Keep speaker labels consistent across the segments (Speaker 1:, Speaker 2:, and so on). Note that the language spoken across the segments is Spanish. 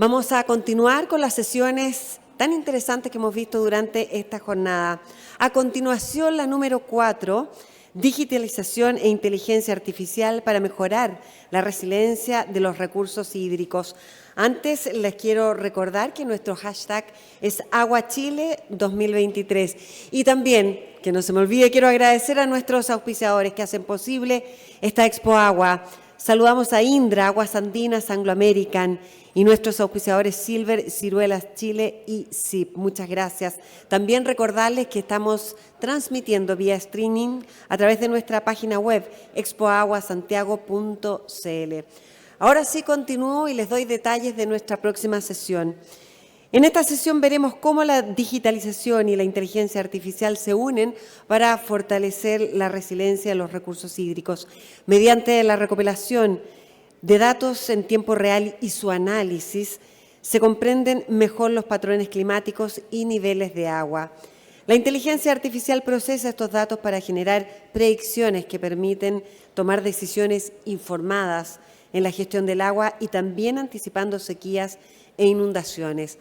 Speaker 1: Vamos a continuar con las sesiones tan interesantes que hemos visto durante esta jornada. A continuación, la número 4, digitalización e inteligencia artificial para mejorar la resiliencia de los recursos hídricos. Antes les quiero recordar que nuestro hashtag es AguaChile 2023. Y también, que no se me olvide, quiero agradecer a nuestros auspiciadores que hacen posible esta Expo Agua. Saludamos a Indra, Aguas Andinas, Anglo American y nuestros auspiciadores Silver, Ciruelas Chile y SIP. Muchas gracias. También recordarles que estamos transmitiendo vía streaming a través de nuestra página web expoaguasantiago.cl. Ahora sí continúo y les doy detalles de nuestra próxima sesión. En esta sesión veremos cómo la digitalización y la inteligencia artificial se unen para fortalecer la resiliencia de los recursos hídricos mediante la recopilación de datos en tiempo real y su análisis. Se comprenden mejor los patrones climáticos y niveles de agua. La inteligencia artificial procesa estos datos para generar predicciones que permiten tomar decisiones informadas en la gestión del agua y también anticipando sequías e inundaciones.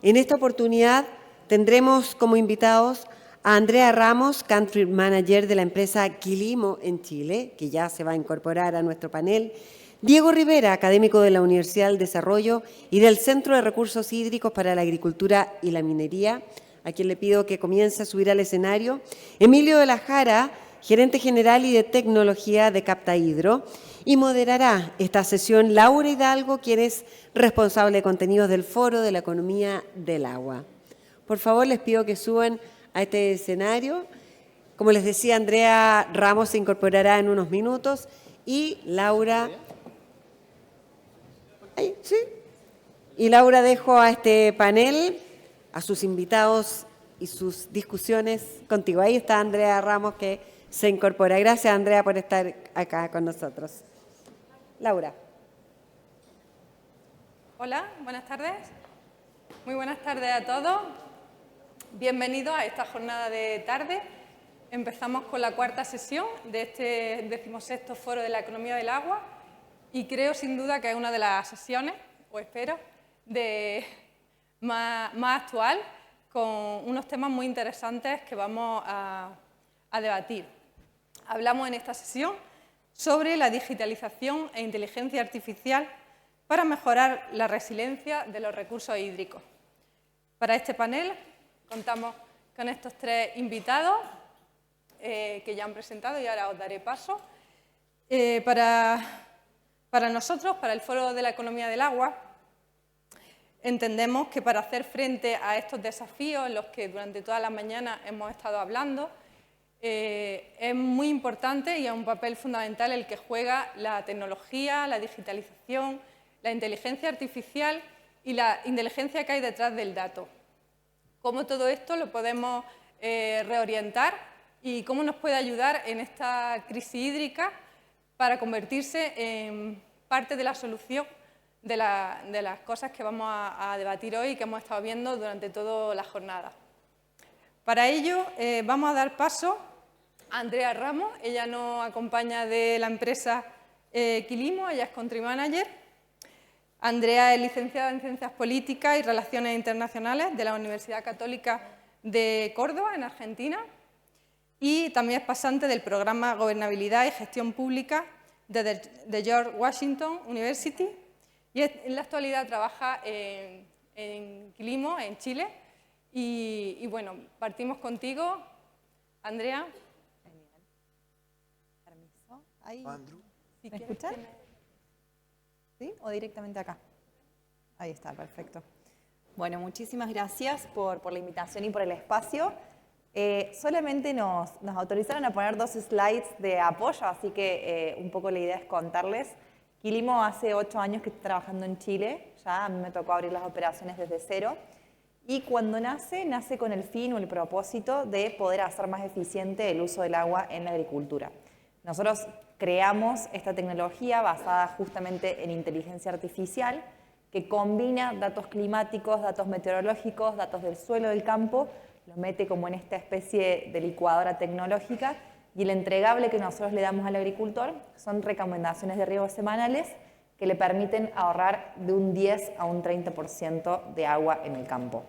Speaker 1: En esta oportunidad tendremos como invitados a Andrea Ramos, Country Manager de la empresa Quilimo en Chile, que ya se va a incorporar a nuestro panel, Diego Rivera, académico de la Universidad del Desarrollo y del Centro de Recursos Hídricos para la Agricultura y la Minería, a quien le pido que comience a subir al escenario, Emilio de la Jara, gerente general y de tecnología de Captahidro, y moderará esta sesión Laura Hidalgo, quien es responsable de contenidos del Foro de la Economía del Agua. Por favor, les pido que suban a este escenario. Como les decía, Andrea Ramos se incorporará en unos minutos y Laura... ¿Ahí? ¿Sí? Y Laura, dejo a este panel, a sus invitados y sus discusiones contigo. Ahí está Andrea Ramos, que se incorpora. Gracias, Andrea, por estar acá con nosotros. Laura.
Speaker 2: Hola, buenas tardes. Muy buenas tardes a todos. Bienvenidos a esta jornada de tarde. Empezamos con la cuarta sesión de este 16º Foro de la Economía del Agua y creo sin duda que es una de las sesiones, o espero, más actual, con unos temas muy interesantes que vamos a debatir. Hablamos en esta sesión sobre la digitalización e inteligencia artificial para mejorar la resiliencia de los recursos hídricos. Para este panel contamos con estos tres invitados que ya han presentado y ahora os daré paso. Para nosotros, para el Foro de la Economía del Agua, entendemos que para hacer frente a estos desafíos en los que durante toda la mañana hemos estado hablando, es muy importante y es un papel fundamental el que juega la tecnología, la digitalización, la inteligencia artificial y la inteligencia que hay detrás del dato. Cómo todo esto lo podemos reorientar y cómo nos puede ayudar en esta crisis hídrica para convertirse en parte de la solución de las cosas que vamos a debatir hoy y que hemos estado viendo durante toda la jornada. Para ello vamos a dar paso a Andrea Ramos. Ella nos acompaña de la empresa Quilimo, ella es Country Manager. Andrea es licenciada en Ciencias Políticas y Relaciones Internacionales de la Universidad Católica de Córdoba, en Argentina, y también es pasante del programa Gobernabilidad y Gestión Pública de George Washington University, y en la actualidad trabaja en Quilimo, en Chile. Y bueno, partimos contigo, Andrea.
Speaker 3: Permiso. Ahí. ¿Me escuchan? ¿Sí? ¿O directamente acá? Ahí está, perfecto. Bueno, muchísimas gracias por la invitación y por el espacio. Solamente nos autorizaron a poner 2 slides de apoyo, así que un poco la idea es contarles. Quilimo hace 8 años que está trabajando en Chile, ya a mí me tocó abrir las operaciones desde cero. Y cuando nace con el fin o el propósito de poder hacer más eficiente el uso del agua en la agricultura. Nosotros creamos esta tecnología basada justamente en inteligencia artificial que combina datos climáticos, datos meteorológicos, datos del suelo del campo, los mete como en esta especie de licuadora tecnológica y el entregable que nosotros le damos al agricultor son recomendaciones de riego semanales que le permiten ahorrar de un 10 a un 30% de agua en el campo.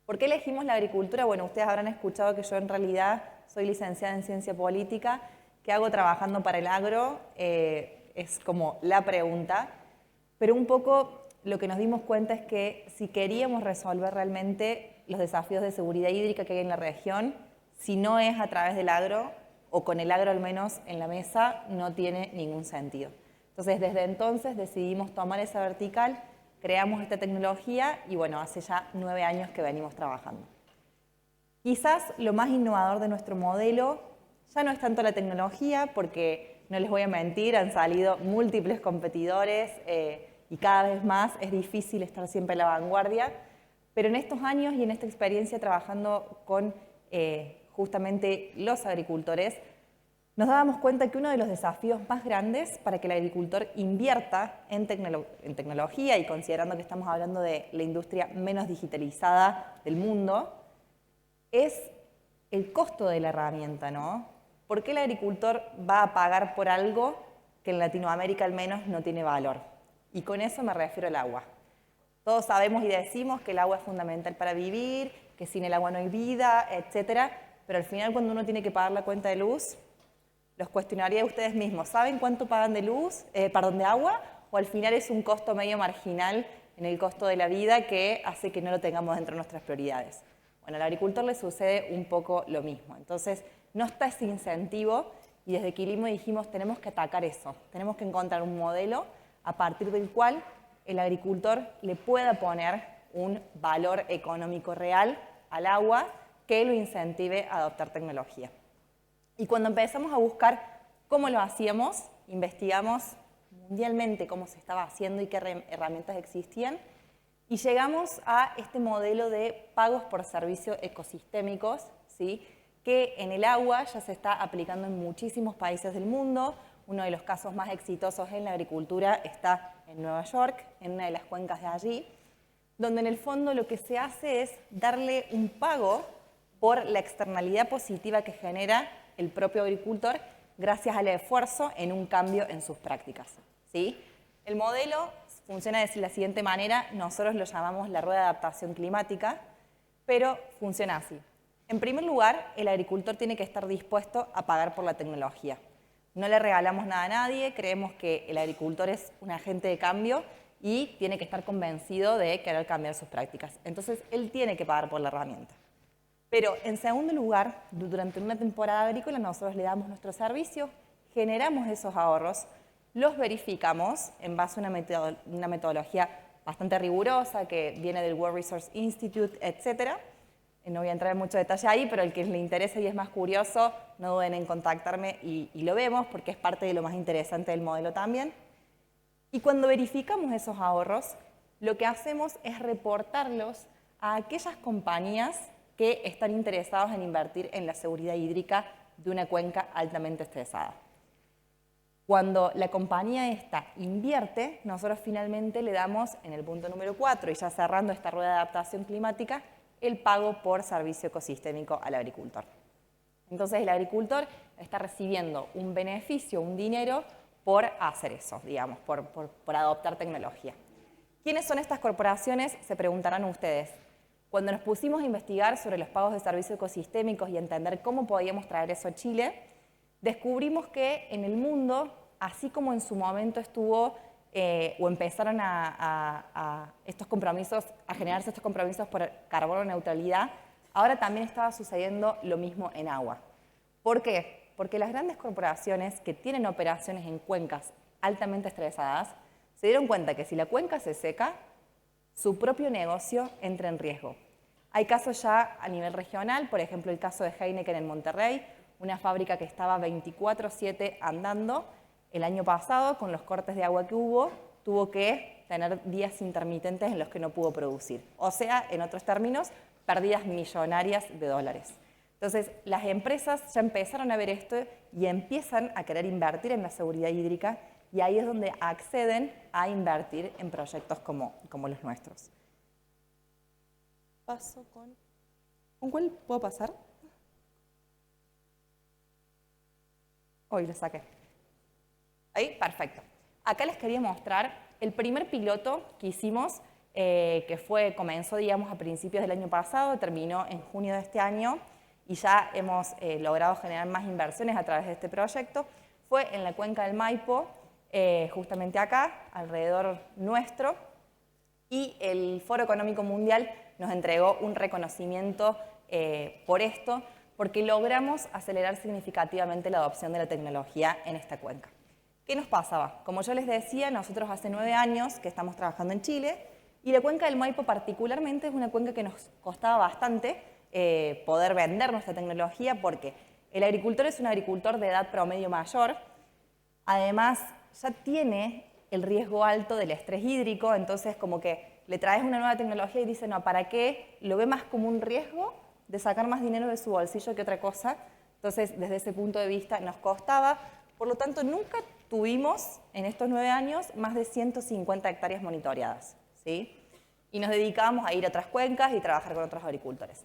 Speaker 3: ¿Por qué elegimos la agricultura? Bueno, ustedes habrán escuchado que yo en realidad soy licenciada en Ciencia Política. ¿Qué hago trabajando para el agro? Es como la pregunta. Pero un poco lo que nos dimos cuenta es que si queríamos resolver realmente los desafíos de seguridad hídrica que hay en la región, si no es a través del agro, o con el agro al menos en la mesa, no tiene ningún sentido. Entonces, desde entonces decidimos tomar esa vertical, creamos esta tecnología y bueno, hace ya 9 años que venimos trabajando. Quizás lo más innovador de nuestro modelo ya no es tanto la tecnología, porque no les voy a mentir, han salido múltiples competidores y cada vez más es difícil estar siempre a la vanguardia, pero en estos años y en esta experiencia trabajando con justamente los agricultores, nos dábamos cuenta que uno de los desafíos más grandes para que el agricultor invierta en tecnología, y considerando que estamos hablando de la industria menos digitalizada del mundo, es el costo de la herramienta, ¿no? ¿Por qué el agricultor va a pagar por algo que en Latinoamérica al menos no tiene valor? Y con eso me refiero al agua. Todos sabemos y decimos que el agua es fundamental para vivir, que sin el agua no hay vida, etc. Pero al final, cuando uno tiene que pagar la cuenta de luz, los cuestionaría a ustedes mismos. ¿Saben cuánto pagan de de agua? ¿O al final es un costo medio marginal en el costo de la vida que hace que no lo tengamos dentro de nuestras prioridades? Bueno, al agricultor le sucede un poco lo mismo. Entonces, no está ese incentivo y desde Quilimo dijimos, tenemos que atacar eso. Tenemos que encontrar un modelo a partir del cual el agricultor le pueda poner un valor económico real al agua que lo incentive a adoptar tecnología. Y cuando empezamos a buscar cómo lo hacíamos, investigamos mundialmente cómo se estaba haciendo y qué herramientas existían, y llegamos a este modelo de pagos por servicios ecosistémicos, ¿sí?, que en el agua ya se está aplicando en muchísimos países del mundo. Uno de los casos más exitosos en la agricultura está en Nueva York, en una de las cuencas de allí, donde en el fondo lo que se hace es darle un pago por la externalidad positiva que genera el propio agricultor gracias al esfuerzo en un cambio en sus prácticas, ¿sí? El modelo funciona de la siguiente manera, nosotros lo llamamos la rueda de adaptación climática, pero funciona así. En primer lugar, el agricultor tiene que estar dispuesto a pagar por la tecnología. No le regalamos nada a nadie, creemos que el agricultor es un agente de cambio y tiene que estar convencido de querer cambiar sus prácticas. Entonces, él tiene que pagar por la herramienta. Pero, en segundo lugar, durante una temporada agrícola, nosotros le damos nuestro servicio, generamos esos ahorros, los verificamos en base a una metodología bastante rigurosa que viene del World Resource Institute, etc. No voy a entrar en mucho detalle ahí, pero el que le interese y es más curioso, no duden en contactarme y lo vemos, porque es parte de lo más interesante del modelo también. Y cuando verificamos esos ahorros, lo que hacemos es reportarlos a aquellas compañías que están interesados en invertir en la seguridad hídrica de una cuenca altamente estresada. Cuando la compañía esta invierte, nosotros finalmente le damos, en el punto número 4, y ya cerrando esta rueda de adaptación climática, el pago por servicio ecosistémico al agricultor. Entonces el agricultor está recibiendo un beneficio, un dinero, por hacer eso, digamos, por adoptar tecnología. ¿Quiénes son estas corporaciones? Se preguntarán ustedes. Cuando nos pusimos a investigar sobre los pagos de servicios ecosistémicos y entender cómo podíamos traer eso a Chile, descubrimos que en el mundo, así como en su momento estuvo o empezaron estos compromisos, a generarse estos compromisos por carbono neutralidad, ahora también estaba sucediendo lo mismo en agua. ¿Por qué? Porque las grandes corporaciones que tienen operaciones en cuencas altamente estresadas se dieron cuenta que si la cuenca se seca, su propio negocio entra en riesgo. Hay casos ya a nivel regional, por ejemplo el caso de Heineken en Monterrey, una fábrica que estaba 24/7 andando. El año pasado, con los cortes de agua que hubo, tuvo que tener días intermitentes en los que no pudo producir. O sea, en otros términos, pérdidas millonarias de dólares. Entonces, las empresas ya empezaron a ver esto y empiezan a querer invertir en la seguridad hídrica, y ahí es donde acceden a invertir en proyectos como los nuestros. Paso ¿Con cuál puedo pasar? Hoy lo saqué. Ahí, perfecto.
Speaker 4: Acá les quería mostrar el primer piloto que hicimos, que comenzó, digamos, a principios del año pasado, terminó en junio de este año, y ya hemos logrado generar más inversiones a través de este proyecto. Fue en la cuenca del Maipo, justamente acá, alrededor nuestro, y el Foro Económico Mundial nos entregó un reconocimiento por esto, porque logramos acelerar significativamente la adopción de la tecnología en esta cuenca. ¿Qué nos pasaba? Como yo les decía, nosotros hace 9 años que estamos trabajando en Chile, y la cuenca del Maipo particularmente es una cuenca que nos costaba bastante poder vender nuestra tecnología, porque el agricultor es un agricultor de edad promedio mayor, además ya tiene el riesgo alto del estrés hídrico, entonces como que le traes una nueva tecnología y dice, no, ¿para qué? Lo ve más como un riesgo de sacar más dinero de su bolsillo que otra cosa. Entonces, desde ese punto de vista nos costaba, por lo tanto, nunca tuvimos en estos 9 años más de 150 hectáreas monitoreadas, ¿sí? Y nos dedicábamos a ir a otras cuencas y trabajar con otros agricultores.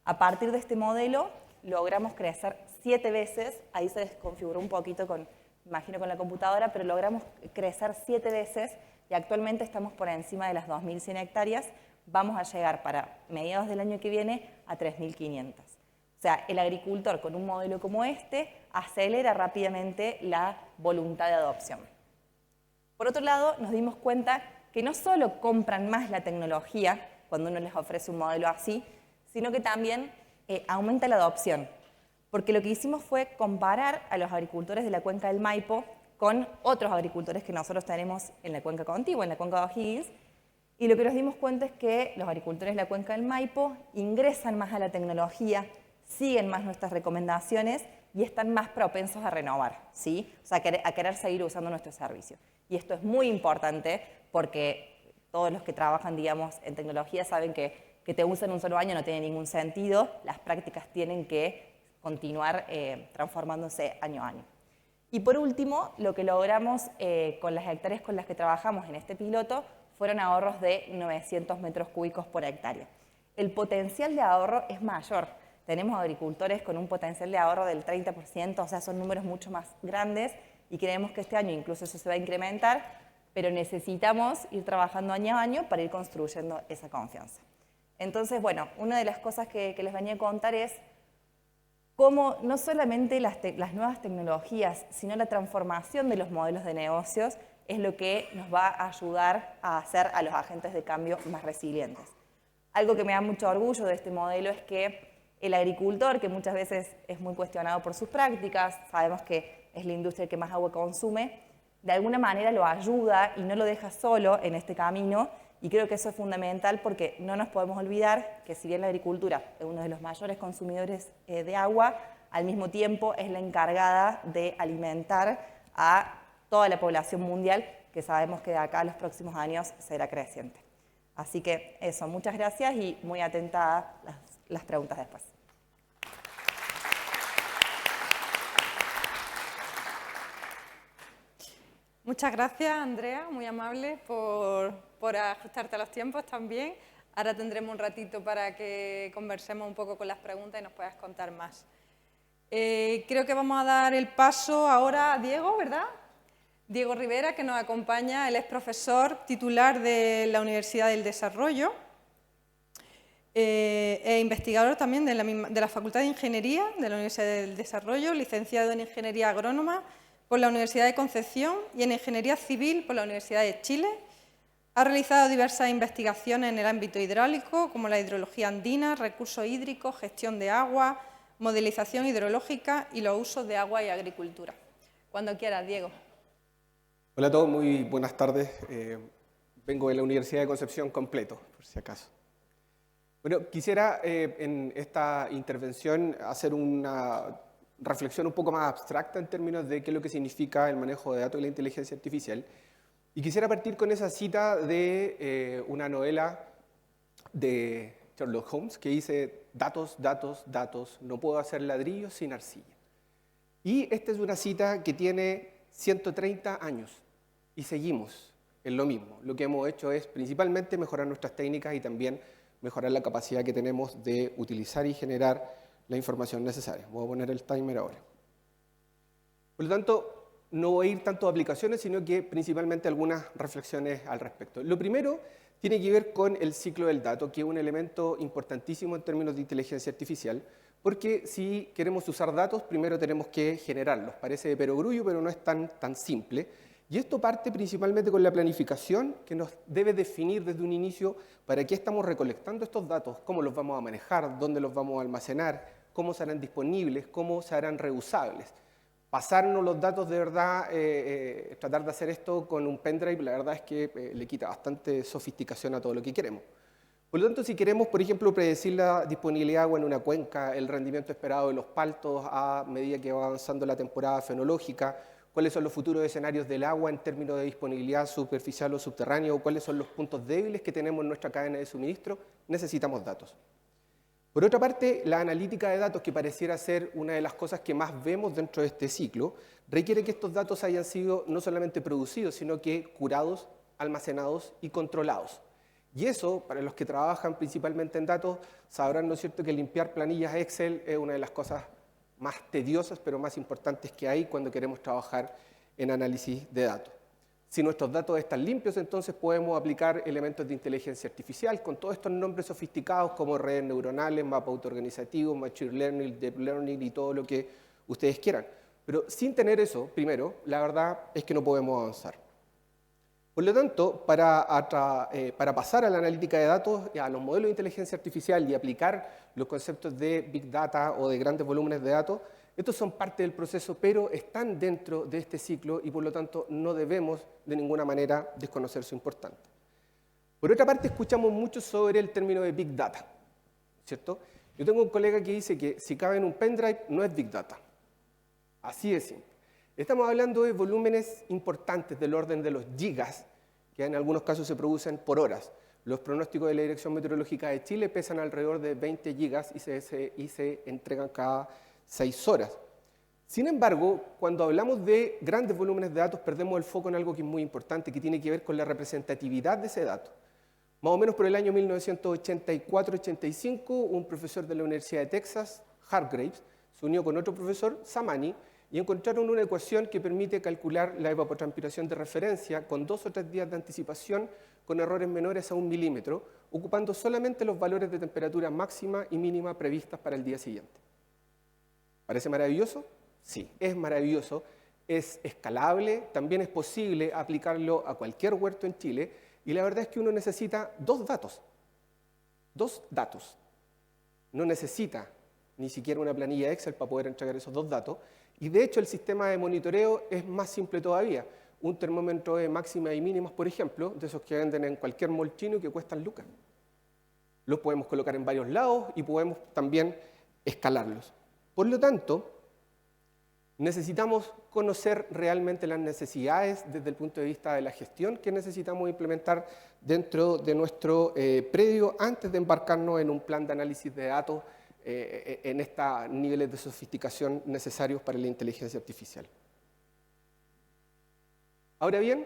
Speaker 4: A partir de este modelo logramos crecer 7 veces, ahí se desconfiguró un poquito con, imagino con la computadora, pero logramos crecer 7 veces y actualmente estamos por encima de las 2.100 hectáreas, vamos a llegar para mediados del año que viene a 3.500. O sea, el agricultor con un modelo como este acelera rápidamente la voluntad de adopción. Por otro lado, nos dimos cuenta que no solo compran más la tecnología cuando uno les ofrece un modelo así, sino que también aumenta la adopción. Porque lo que hicimos fue comparar a los agricultores de la cuenca del Maipo con otros agricultores que nosotros tenemos en la cuenca contigua, en la cuenca de O'Higgins, y lo que nos dimos cuenta es que los agricultores de la cuenca del Maipo ingresan más a la tecnología, siguen más nuestras recomendaciones y están más propensos a renovar, ¿sí? O sea, a querer seguir usando nuestro servicio. Y esto es muy importante porque todos los que trabajan, digamos, en tecnología saben que te usen un solo año no tiene ningún sentido, las prácticas tienen que continuar transformándose año a año. Y por último, lo que logramos con las hectáreas con las que trabajamos en este piloto fueron ahorros de 900 metros cúbicos por hectárea. El potencial de ahorro es mayor. Tenemos agricultores con un potencial de ahorro del 30%, o sea, son números mucho más grandes y creemos que este año incluso eso se va a incrementar, pero necesitamos ir trabajando año a año para ir construyendo esa confianza. Entonces, bueno, una de las cosas que les venía a contar es cómo no solamente las nuevas tecnologías, sino la transformación de los modelos de negocios es lo que nos va a ayudar a hacer a los agentes de cambio más resilientes. Algo que me da mucho orgullo de este modelo es que el agricultor, que muchas veces es muy cuestionado por sus prácticas, sabemos que es la industria que más agua consume, de alguna manera lo ayuda y no lo deja solo en este camino, y creo que eso es fundamental porque no nos podemos olvidar que si bien la agricultura es uno de los mayores consumidores de agua, al mismo tiempo es la encargada de alimentar a toda la población mundial, que sabemos que de acá a los próximos años será creciente. Así que eso, muchas gracias y muy atenta a las preguntas después.
Speaker 2: Muchas gracias, Andrea, muy amable por ajustarte a los tiempos también. Ahora tendremos un ratito para que conversemos un poco con las preguntas y nos puedas contar más. Creo que vamos a dar el paso ahora a Diego, ¿verdad? Diego Rivera, que nos acompaña, él es profesor titular de la Universidad del Desarrollo, es investigador también de la Facultad de Ingeniería de la Universidad del Desarrollo, licenciado en Ingeniería Agrónoma por la Universidad de Concepción y en Ingeniería Civil por la Universidad de Chile. Ha realizado diversas investigaciones en el ámbito hidráulico, como la hidrología andina, recursos hídricos, gestión de agua, modelización hidrológica y los usos de agua y agricultura. Cuando quieras, Diego.
Speaker 5: Hola a todos, muy buenas tardes. Vengo de la Universidad de Concepción completo, por si acaso. Bueno, quisiera en esta intervención hacer una reflexión un poco más abstracta en términos de qué es lo que significa el manejo de datos y la inteligencia artificial. Y quisiera partir con esa cita de una novela de Sherlock Holmes que dice: datos, datos, datos, no puedo hacer ladrillos sin arcilla. Y esta es una cita que tiene 130 años y seguimos en lo mismo. Lo que hemos hecho es principalmente mejorar nuestras técnicas y también mejorar la capacidad que tenemos de utilizar y generar la información necesaria. Voy a poner el timer ahora. Por lo tanto, no voy a ir tanto a aplicaciones, sino que principalmente algunas reflexiones al respecto. Lo primero tiene que ver con el ciclo del dato, que es un elemento importantísimo en términos de inteligencia artificial, porque si queremos usar datos, primero tenemos que generarlos. Parece de perogrullo, pero no es tan simple. Y esto parte principalmente con la planificación, que nos debe definir desde un inicio para qué estamos recolectando estos datos, cómo los vamos a manejar, dónde los vamos a almacenar, cómo serán disponibles, cómo serán reusables. Pasarnos los datos de verdad, tratar de hacer esto con un pendrive, la verdad es que le quita bastante sofisticación a todo lo que queremos. Por lo tanto, si queremos, por ejemplo, predecir la disponibilidad de agua en una cuenca, el rendimiento esperado de los paltos a medida que va avanzando la temporada fenológica, cuáles son los futuros escenarios del agua en términos de disponibilidad superficial o subterránea, o cuáles son los puntos débiles que tenemos en nuestra cadena de suministro, necesitamos datos. Por otra parte, la analítica de datos, que pareciera ser una de las cosas que más vemos dentro de este ciclo, requiere que estos datos hayan sido no solamente producidos, sino que curados, almacenados y controlados. Y eso, para los que trabajan principalmente en datos, sabrán, ¿no es cierto?, que limpiar planillas Excel es una de las cosas más tediosas, pero más importantes que hay cuando queremos trabajar en análisis de datos. Si nuestros datos están limpios, entonces podemos aplicar elementos de inteligencia artificial con todos estos nombres sofisticados como redes neuronales, mapa autoorganizativo, machine learning, deep learning y todo lo que ustedes quieran. Pero sin tener eso, primero, la verdad es que no podemos avanzar. Por lo tanto, para pasar a la analítica de datos, a los modelos de inteligencia artificial y aplicar los conceptos de Big Data o de grandes volúmenes de datos, estos son parte del proceso, pero están dentro de este ciclo y por lo tanto no debemos de ninguna manera desconocer su importancia. Por otra parte, escuchamos mucho sobre el término de Big Data, ¿cierto? Yo tengo un colega que dice que si cabe en un pendrive no es Big Data. Así de simple. Estamos hablando de volúmenes importantes del orden de los gigas, que en algunos casos se producen por horas. Los pronósticos de la Dirección Meteorológica de Chile pesan alrededor de 20 gigas y se entregan cada 6 horas. Sin embargo, cuando hablamos de grandes volúmenes de datos, perdemos el foco en algo que es muy importante, que tiene que ver con la representatividad de ese dato. Más o menos por el año 1984-85, un profesor de la Universidad de Texas, Hargraves, se unió con otro profesor, Samani, y encontraron una ecuación que permite calcular la evapotranspiración de referencia con 2 o 3 días de anticipación con errores menores a 1 milímetro, ocupando solamente los valores de temperatura máxima y mínima previstas para el día siguiente. ¿Parece maravilloso? Sí, es maravilloso, es escalable, también es posible aplicarlo a cualquier huerto en Chile, y la verdad es que uno necesita 2 datos. 2 datos. No necesita ni siquiera una planilla Excel para poder entregar esos 2 datos, y de hecho el sistema de monitoreo es más simple todavía. Un termómetro de máximas y mínimas, por ejemplo, de esos que venden en cualquier mall chino y que cuestan lucas. Los podemos colocar en varios lados y podemos también escalarlos. Por lo tanto, necesitamos conocer realmente las necesidades desde el punto de vista de la gestión que necesitamos implementar dentro de nuestro predio antes de embarcarnos en un plan de análisis de datos en estos niveles de sofisticación necesarios para la inteligencia artificial. Ahora bien,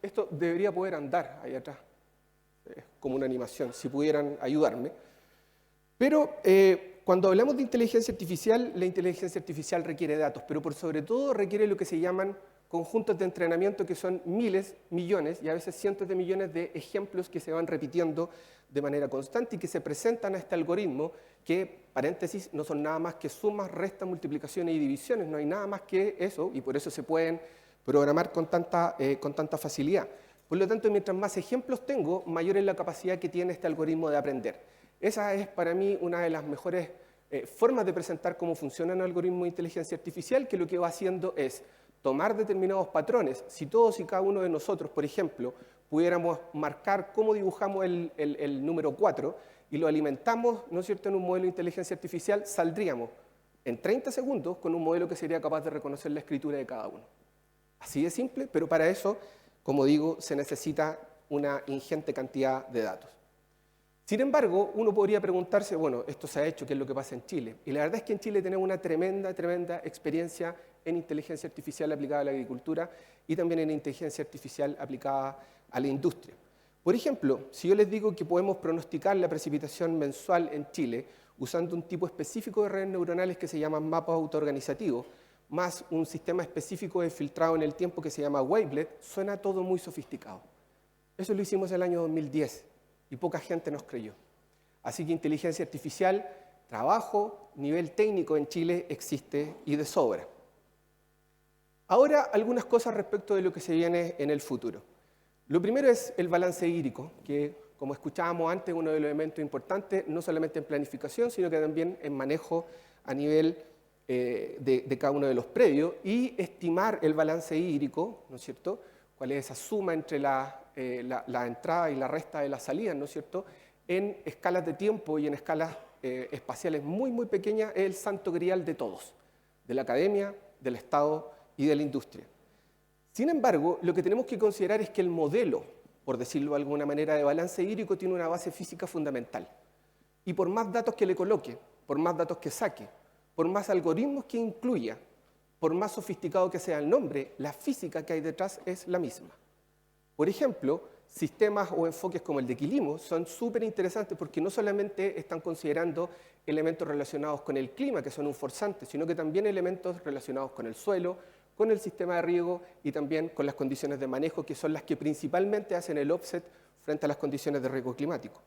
Speaker 5: esto debería poder andar ahí atrás, como una animación, si pudieran ayudarme. Pero cuando hablamos de inteligencia artificial, la inteligencia artificial requiere datos, pero por sobre todo requiere lo que se llaman conjuntos de entrenamiento, que son miles, millones y a veces cientos de millones de ejemplos que se van repitiendo de manera constante y que se presentan a este algoritmo que, paréntesis, no son nada más que sumas, restas, multiplicaciones y divisiones, no hay nada más que eso y por eso se pueden programar con tanta facilidad. Por lo tanto, mientras más ejemplos tengo, mayor es la capacidad que tiene este algoritmo de aprender. Esa es para mí una de las mejores formas de presentar cómo funciona un algoritmo de inteligencia artificial, que lo que va haciendo es tomar determinados patrones. Si todos y cada uno de nosotros, por ejemplo, pudiéramos marcar cómo dibujamos el número 4 y lo alimentamos, ¿no es cierto?, en un modelo de inteligencia artificial, saldríamos en 30 segundos con un modelo que sería capaz de reconocer la escritura de cada uno. Así de simple, pero para eso, como digo, se necesita una ingente cantidad de datos. Sin embargo, uno podría preguntarse, bueno, esto se ha hecho, ¿qué es lo que pasa en Chile? Y la verdad es que en Chile tenemos una tremenda experiencia en inteligencia artificial aplicada a la agricultura y también en inteligencia artificial aplicada a la industria. Por ejemplo, si yo les digo que podemos pronosticar la precipitación mensual en Chile usando un tipo específico de redes neuronales que se llaman mapas autoorganizativos, más un sistema específico de filtrado en el tiempo que se llama Wavelet, suena todo muy sofisticado. Eso lo hicimos el año 2010 y poca gente nos creyó. Así que inteligencia artificial, trabajo, nivel técnico en Chile existe y de sobra. Ahora, algunas cosas respecto de lo que se viene en el futuro. Lo primero es el balance hídrico, que como escuchábamos antes, uno de los elementos importantes, no solamente en planificación, sino que también en manejo a nivel de cada uno de los predios, y estimar el balance hídrico, ¿no es cierto?, cuál es esa suma entre la entrada y la resta de la salida, ¿no es cierto?, en escalas de tiempo y en escalas espaciales muy, muy pequeñas, es el santo grial de todos, de la academia, del Estado y de la industria. Sin embargo, lo que tenemos que considerar es que el modelo, por decirlo de alguna manera, de balance hídrico tiene una base física fundamental. Y por más datos que le coloque, por más datos que saque, por más algoritmos que incluya, por más sofisticado que sea el nombre, la física que hay detrás es la misma. Por ejemplo, sistemas o enfoques como el de Quilimo son súper interesantes porque no solamente están considerando elementos relacionados con el clima, que son un forzante, sino que también elementos relacionados con el suelo, con el sistema de riego y también con las condiciones de manejo, que son las que principalmente hacen el offset frente a las condiciones de riesgo climático.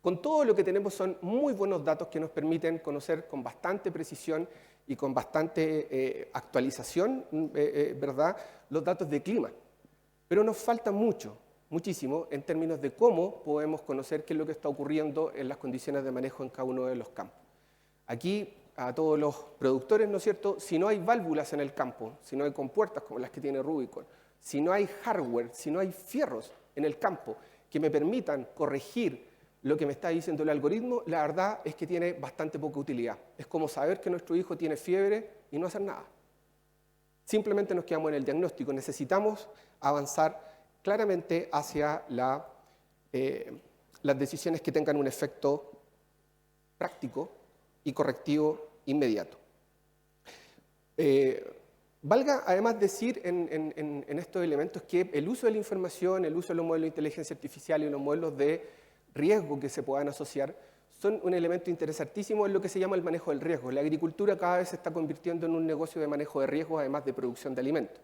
Speaker 5: Con todo lo que tenemos son muy buenos datos que nos permiten conocer con bastante precisión y con bastante actualización, ¿verdad?, los datos de clima. Pero nos falta mucho, muchísimo, en términos de cómo podemos conocer qué es lo que está ocurriendo en las condiciones de manejo en cada uno de los campos. Aquí, a todos los productores, ¿no es cierto?, si no hay válvulas en el campo, si no hay compuertas como las que tiene Rubicon, si no hay hardware, si no hay fierros en el campo que me permitan corregir lo que me está diciendo el algoritmo, la verdad es que tiene bastante poca utilidad. Es como saber que nuestro hijo tiene fiebre y no hacer nada. Simplemente nos quedamos en el diagnóstico. Necesitamos avanzar claramente hacia las decisiones que tengan un efecto práctico y correctivo inmediato. Valga además decir en estos elementos que el uso de la información, el uso de los modelos de inteligencia artificial y los modelos de riesgo que se puedan asociar son un elemento interesantísimo en lo que se llama el manejo del riesgo. La agricultura cada vez se está convirtiendo en un negocio de manejo de riesgos, además de producción de alimentos.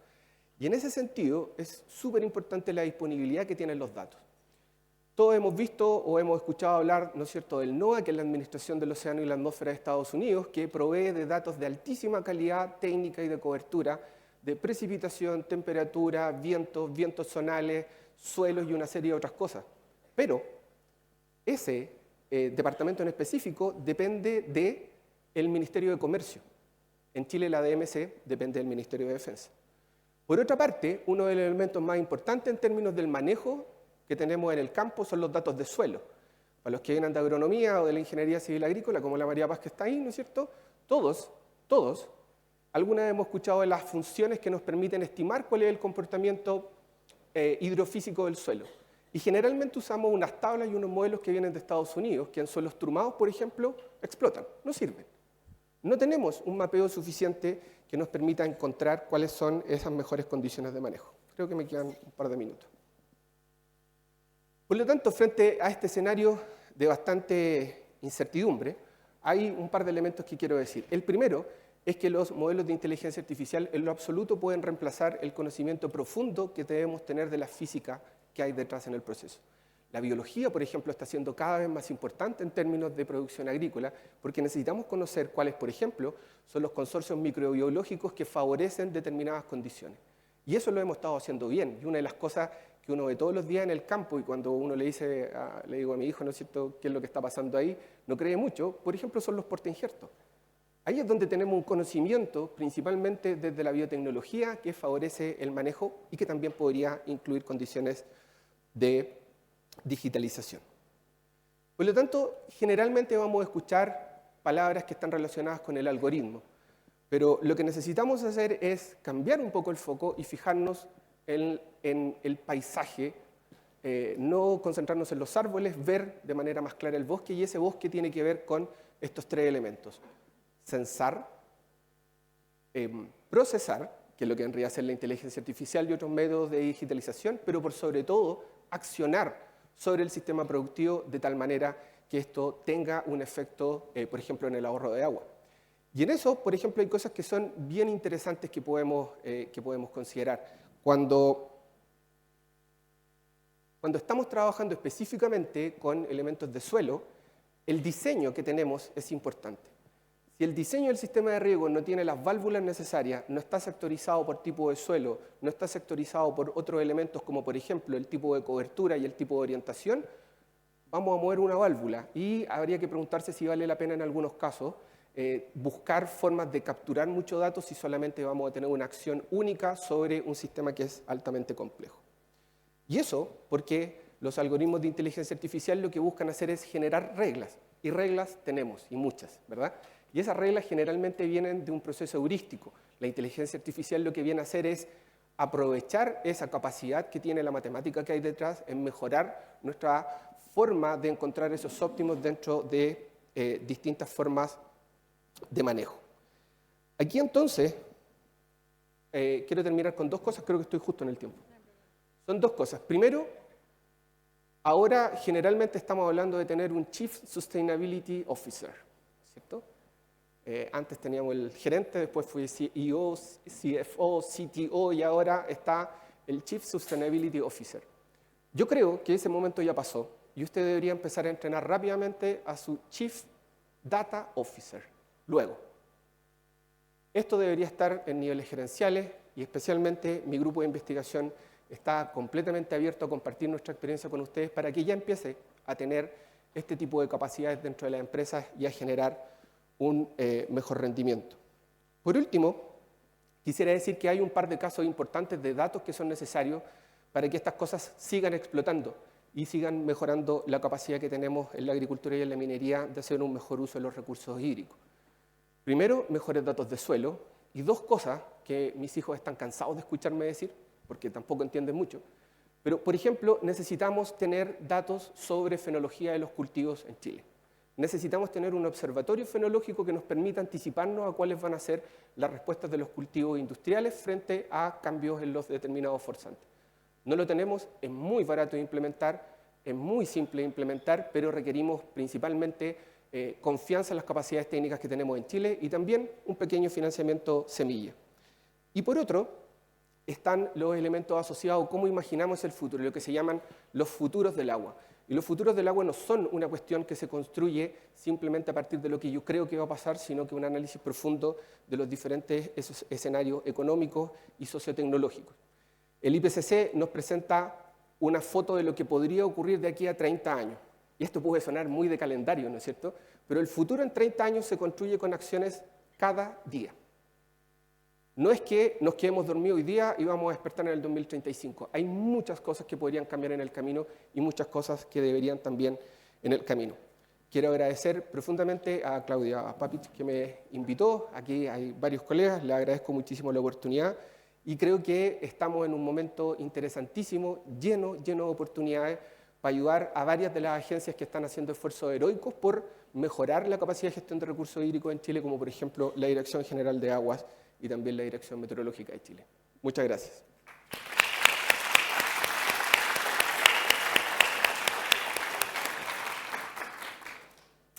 Speaker 5: Y en ese sentido es súper importante la disponibilidad que tienen los datos. Todos hemos visto o hemos escuchado hablar, ¿no es cierto?, del NOAA, que es la Administración del Océano y la Atmósfera de Estados Unidos, que provee de datos de altísima calidad técnica y de cobertura, de precipitación, temperatura, vientos, vientos zonales, suelos y una serie de otras cosas. Pero ese departamento en específico depende del Ministerio de Comercio. En Chile la DMC depende del Ministerio de Defensa. Por otra parte, uno de los elementos más importantes en términos del manejo que tenemos en el campo son los datos de suelo. Para los que vienen de agronomía o de la ingeniería civil agrícola, como la María Paz que está ahí, ¿no es cierto? Todos, alguna vez hemos escuchado de las funciones que nos permiten estimar cuál es el comportamiento hidrofísico del suelo. Y generalmente usamos unas tablas y unos modelos que vienen de Estados Unidos, que en suelos trumados, por ejemplo, explotan, no sirven. No tenemos un mapeo suficiente que nos permita encontrar cuáles son esas mejores condiciones de manejo. Creo que me quedan un par de minutos. Por lo tanto, frente a este escenario de bastante incertidumbre, hay un par de elementos que quiero decir. El primero es que los modelos de inteligencia artificial en lo absoluto pueden reemplazar el conocimiento profundo que debemos tener de la física que hay detrás en el proceso. La biología, por ejemplo, está siendo cada vez más importante en términos de producción agrícola porque necesitamos conocer cuáles, por ejemplo, son los consorcios microbiológicos que favorecen determinadas condiciones. Y eso lo hemos estado haciendo bien. Y una de las cosas que uno ve todos los días en el campo y cuando uno le digo a mi hijo, ¿no es cierto?, qué es lo que está pasando ahí, no cree mucho, por ejemplo, son los portainjertos. Ahí es donde tenemos un conocimiento, principalmente desde la biotecnología, que favorece el manejo y que también podría incluir condiciones de digitalización. Por lo tanto, generalmente vamos a escuchar palabras que están relacionadas con el algoritmo, pero lo que necesitamos hacer es cambiar un poco el foco y fijarnos en el paisaje, no concentrarnos en los árboles, ver de manera más clara el bosque, y ese bosque tiene que ver con estos tres elementos: sensar, procesar, que es lo que vendría a ser la inteligencia artificial y otros métodos de digitalización, pero por sobre todo accionar sobre el sistema productivo de tal manera que esto tenga un efecto, por ejemplo, en el ahorro de agua. Y en eso, por ejemplo, hay cosas que son bien interesantes que podemos considerar. Cuando estamos trabajando específicamente con elementos de suelo, el diseño que tenemos es importante. Si el diseño del sistema de riego no tiene las válvulas necesarias, no está sectorizado por tipo de suelo, no está sectorizado por otros elementos como por ejemplo el tipo de cobertura y el tipo de orientación, vamos a mover una válvula y habría que preguntarse si vale la pena en algunos casos buscar formas de capturar muchos datos si solamente vamos a tener una acción única sobre un sistema que es altamente complejo. Y eso porque los algoritmos de inteligencia artificial lo que buscan hacer es generar reglas, y reglas tenemos, y muchas, ¿verdad? Y esas reglas generalmente vienen de un proceso heurístico. La inteligencia artificial lo que viene a hacer es aprovechar esa capacidad que tiene la matemática que hay detrás en mejorar nuestra forma de encontrar esos óptimos dentro de distintas formas de manejo. Aquí entonces, quiero terminar con dos cosas, creo que estoy justo en el tiempo. Son dos cosas. Primero, ahora generalmente estamos hablando de tener un Chief Sustainability Officer, ¿cierto? Antes teníamos el gerente, después fue CEO, CFO, CTO y ahora está el Chief Sustainability Officer. Yo creo que ese momento ya pasó y usted debería empezar a entrenar rápidamente a su Chief Data Officer. Luego, esto debería estar en niveles gerenciales y especialmente mi grupo de investigación está completamente abierto a compartir nuestra experiencia con ustedes para que ya empiece a tener este tipo de capacidades dentro de las empresas y a generar un mejor rendimiento. Por último, quisiera decir que hay un par de casos importantes de datos que son necesarios para que estas cosas sigan explotando y sigan mejorando la capacidad que tenemos en la agricultura y en la minería de hacer un mejor uso de los recursos hídricos. Primero, mejores datos de suelo, y dos cosas que mis hijos están cansados de escucharme decir, porque tampoco entienden mucho, pero por ejemplo, necesitamos tener datos sobre fenología de los cultivos en Chile. Necesitamos tener un observatorio fenológico que nos permita anticiparnos a cuáles van a ser las respuestas de los cultivos industriales frente a cambios en los determinados forzantes. No lo tenemos, es muy barato de implementar, es muy simple de implementar, pero requerimos principalmente confianza en las capacidades técnicas que tenemos en Chile y también un pequeño financiamiento semilla. Y por otro, están los elementos asociados, cómo imaginamos el futuro, lo que se llaman los futuros del agua. Y los futuros del agua no son una cuestión que se construye simplemente a partir de lo que yo creo que va a pasar, sino que un análisis profundo de los diferentes escenarios económicos y sociotecnológicos. El IPCC nos presenta una foto de lo que podría ocurrir de aquí a 30 años. Y esto puede sonar muy de calendario, ¿no es cierto? Pero el futuro en 30 años se construye con acciones cada día. No es que nos quedemos dormidos hoy día y vamos a despertar en el 2035. Hay muchas cosas que podrían cambiar en el camino y muchas cosas que deberían también en el camino. Quiero agradecer profundamente a Claudia Papich que me invitó. Aquí hay varios colegas, le agradezco muchísimo la oportunidad y creo que estamos en un momento interesantísimo, lleno de oportunidades para ayudar a varias de las agencias que están haciendo esfuerzos heroicos por mejorar la capacidad de gestión de recursos hídricos en Chile, como por ejemplo la Dirección General de Aguas y también la Dirección Meteorológica de Chile. Muchas gracias.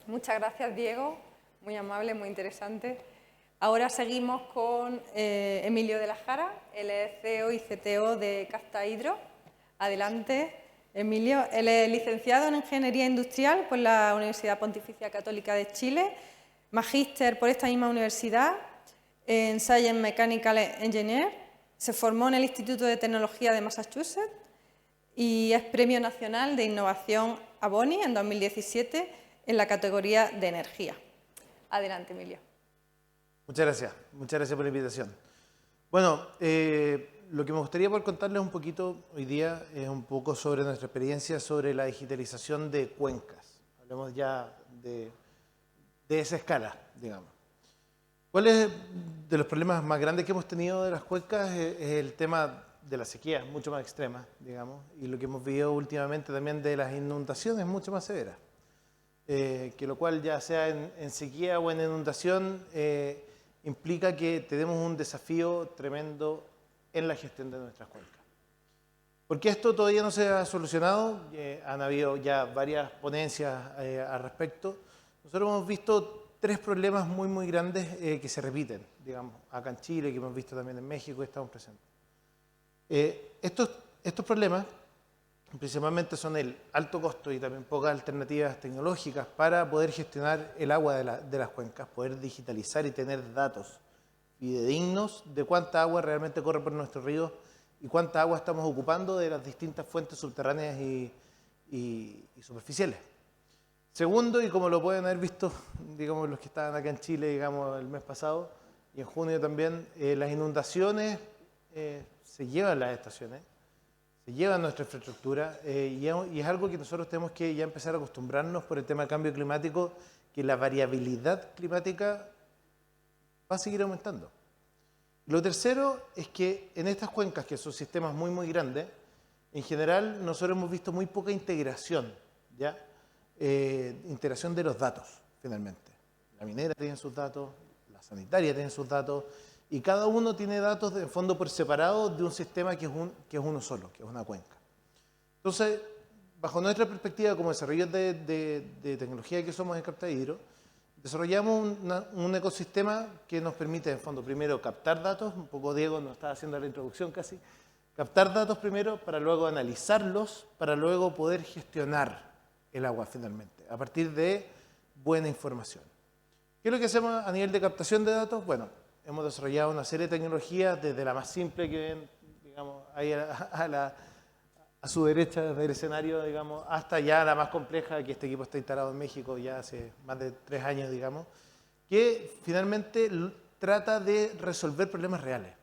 Speaker 2: Muchas gracias, Diego. Muy amable, muy interesante. Ahora seguimos con Emilio de la Jara, él es CEO y CTO de Capta Hydro. Adelante, Emilio. Él es licenciado en Ingeniería Industrial por la Universidad Pontificia Católica de Chile, magíster por esta misma universidad en Science Mechanical Engineer, se formó en el Instituto de Tecnología de Massachusetts y es Premio Nacional de Innovación Aboni en 2017 en la categoría de energía. Adelante, Emilio.
Speaker 6: Muchas gracias por la invitación. Bueno, lo que me gustaría poder contarles un poquito hoy día es un poco sobre nuestra experiencia sobre la digitalización de cuencas. Hablamos ya de esa escala, digamos. ¿Cuál es de los problemas más grandes que hemos tenido de las cuencas? Es el tema de la sequía, mucho más extrema, digamos, y lo que hemos vivido últimamente también de las inundaciones mucho más severas. Que lo cual ya sea en sequía o en inundación implica que tenemos un desafío tremendo en la gestión de nuestras cuencas. ¿Por qué esto todavía no se ha solucionado? Han habido ya varias ponencias al respecto. Nosotros hemos visto tres problemas muy, muy grandes que se repiten, digamos, acá en Chile, que hemos visto también en México y estamos presentes. Estos problemas principalmente son el alto costo y también pocas alternativas tecnológicas para poder gestionar el agua de las cuencas, poder digitalizar y tener datos fidedignos de cuánta agua realmente corre por nuestros ríos y cuánta agua estamos ocupando de las distintas fuentes subterráneas y superficiales. Segundo, y como lo pueden haber visto, digamos, los que estaban acá en Chile, digamos, el mes pasado y en junio también, las inundaciones se llevan las estaciones, se llevan nuestra infraestructura y es algo que nosotros tenemos que ya empezar a acostumbrarnos por el tema del cambio climático, que la variabilidad climática va a seguir aumentando. Lo tercero es que en estas cuencas, que son sistemas muy, muy grandes, en general nosotros hemos visto muy poca integración, ¿ya? Integración de los datos, finalmente. La minera tiene sus datos, la sanitaria tiene sus datos, y cada uno tiene datos de fondo por separado de un sistema que es uno solo, que es una cuenca. Entonces, bajo nuestra perspectiva como desarrolladores de tecnología que somos en Captahidro, desarrollamos un ecosistema que nos permite, en fondo, primero captar datos, un poco Diego nos estaba haciendo la introducción casi, captar datos primero para luego analizarlos, para luego poder gestionar el agua finalmente, a partir de buena información. ¿Qué es lo que hacemos a nivel de captación de datos? Bueno, hemos desarrollado una serie de tecnologías, desde la más simple que ven, digamos, ahí a su derecha del escenario, digamos, hasta ya la más compleja, que este equipo está instalado en México ya hace más de 3 años, digamos, que finalmente trata de resolver problemas reales.